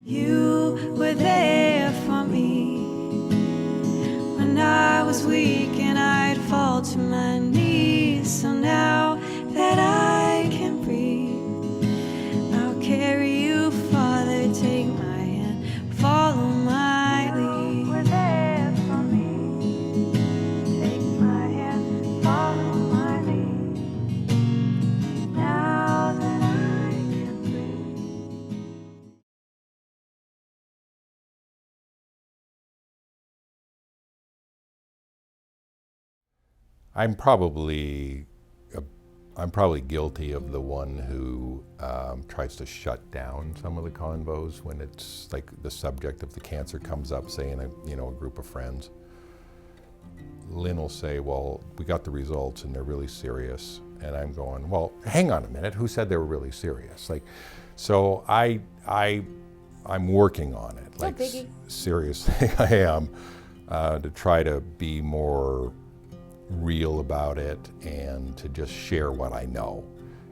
You were there for me when I was weak and I'd fall to my knees. So now that I can breathe, I'll carry you farther. Take my hand, follow my lead. You were there for me. Take my hand, follow my lead. Now that I can breathe. I'm probably guilty of the one who tries to shut down some of the convos when it's like the subject of the cancer comes up, say in a group of friends. Lynn will say, "Well, we got the results and they're really serious," and I'm going, "Well, hang on a minute. Who said they were really serious?" So I'm working on it. No biggie. Seriously, I am to try to be more real about it and to just share what I know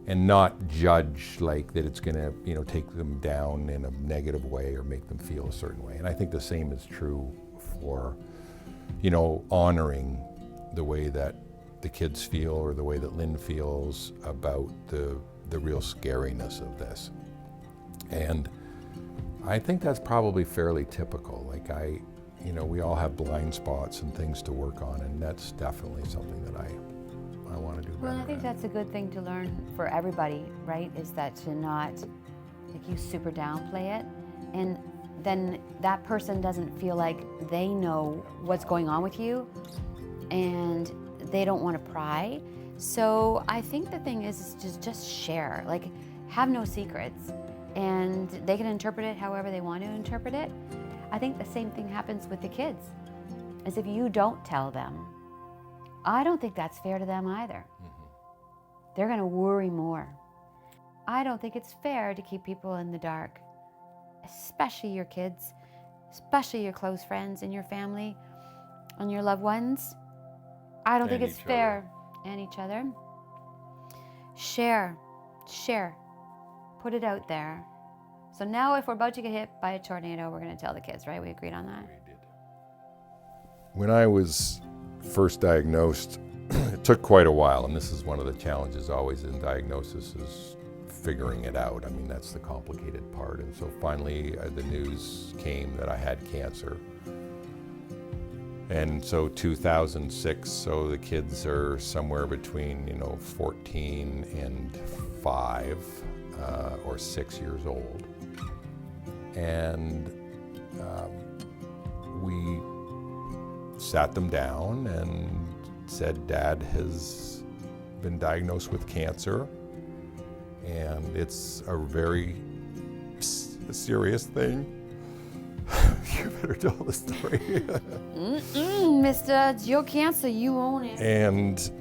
and not judge like that it's gonna take them down in a negative way or make them feel a certain way. And I think the same is true for honoring the way that the kids feel or the way that Lynn feels about the real scariness of this. And I think that's probably fairly typical. We all have blind spots and things to work on, and that's definitely something that I want to do better. Well, I think that's a good thing to learn for everybody, right? Is that to not, you super downplay it, and then that person doesn't feel like they know what's going on with you, and they don't want to pry. So I think the thing is just share, have no secrets, and they can interpret it however they want to interpret it. I think the same thing happens with the kids, as if you don't tell them. I don't think that's fair to them either. Mm-hmm. They're gonna worry more. I don't think it's fair to keep people in the dark, especially your kids, especially your close friends and your family and your loved ones. I don't think it's fair. And each other. Share, put it out there. So now if we're about to get hit by a tornado, we're going to tell the kids, right? We agreed on that? We did. When I was first diagnosed, it took quite a while, and this is one of the challenges always in diagnosis is figuring it out. I mean, that's the complicated part. And so finally the news came that I had cancer. And so 2006, so the kids are somewhere between 14 and 5 or 6 years old. And we sat them down and said, "Dad has been diagnosed with cancer, and it's a very serious thing." You better tell the story. Mister, it's your cancer, you own it. And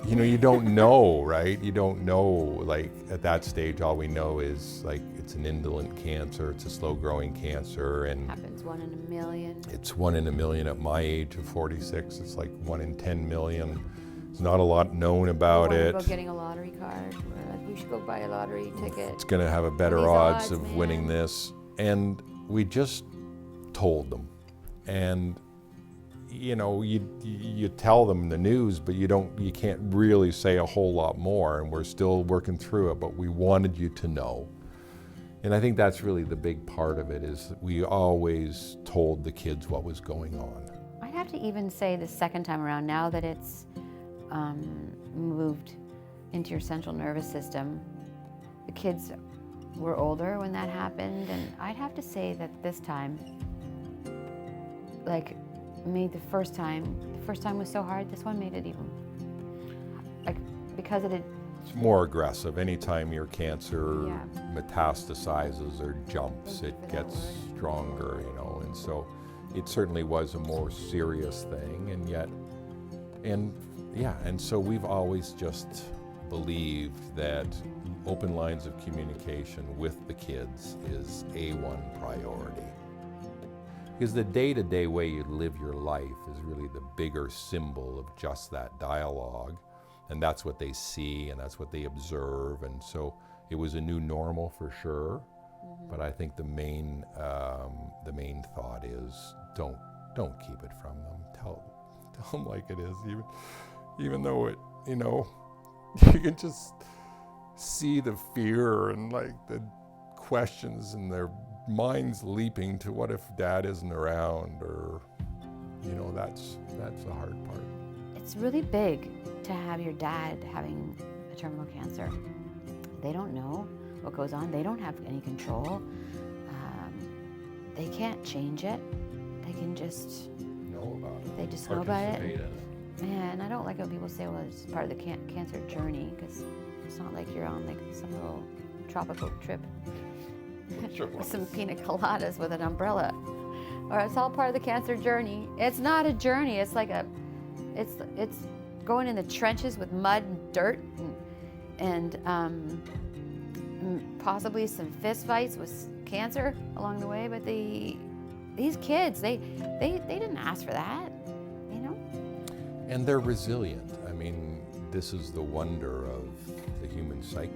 you don't know, right? You don't know, at that stage, all we know is it's an indolent cancer, it's a slow growing cancer, and happens 1 in a million. It's 1 in a million at my age of 46. It's 1 in 10 million. There's not a lot known about it. About getting a lottery card. We should go buy a lottery ticket. It's gonna have a better odds of winning this. And we just told them. And you tell them the news, but you can't really say a whole lot more, and we're still working through it, but we wanted you to know. And I think that's really the big part of it, is that we always told the kids what was going on. I'd have to even say the second time around, now that it's moved into your central nervous system, the kids were older when that happened, and I'd have to say that this time, made the first time was so hard, this one made it even, because it had... It's more aggressive. Anytime your cancer metastasizes or jumps, it gets stronger, and so it certainly was a more serious thing, and so we've always just believed that open lines of communication with the kids is A1 priority. Because the day-to-day way you live your life is really the bigger symbol of just that dialogue. And that's what they see and that's what they observe. And so it was a new normal for sure. But I think the main thought is don't keep it from them. Tell them like it is, even though it, you know, you can just see the fear and like the questions in their minds leaping to what if dad isn't around, or, you know, that's the hard part. It's really big to have your dad having a terminal cancer. They don't know what goes on. They don't have any control. They can't change it. They can just Know about it. They just know about it. Participate in it. Man, I don't like when people say, well, it's part of the cancer journey, because it's not like you're on like some little tropical trip with some pina coladas with an umbrella. Or it's all part of the cancer journey. It's not a journey. It's like it's going in the trenches with mud and dirt and possibly some fist fights with cancer along the way. But these kids, they didn't ask for that, you know? And they're resilient. I mean, this is the wonder of the human psyche.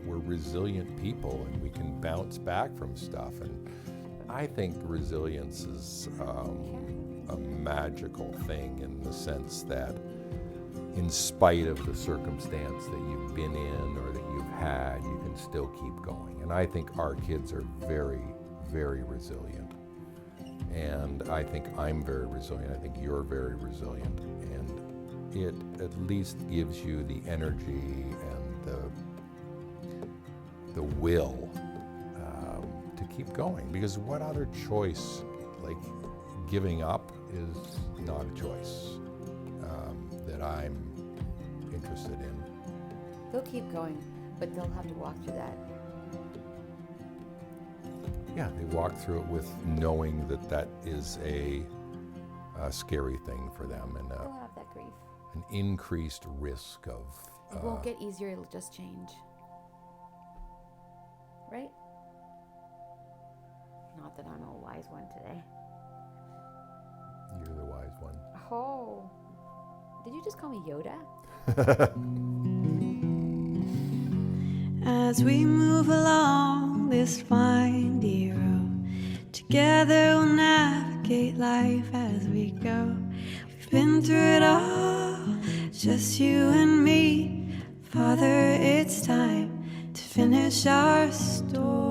We're resilient people, and we can bounce back from stuff. And I think resilience is a magical thing, in the sense that in spite of the circumstance that you've been in or that you've had, you can still keep going. And I think our kids are very, very resilient. And I think I'm very resilient. I think you're very resilient. And it at least gives you the energy and the will to keep going. Because what other choice, like giving up, is not a choice that I'm interested in. They'll keep going, but they'll have to walk through that. Yeah, they walk through it with knowing that that is a scary thing for them, and They'll have that grief. an increased risk of. It won't get easier, it'll just change. Right? Not that I'm a wise one today. You're the wise one. Oh. Did you just call me Yoda? As we move along this windy road, together we'll navigate life as we go. We've been through it all, just you and me. Father, it's time to finish our story.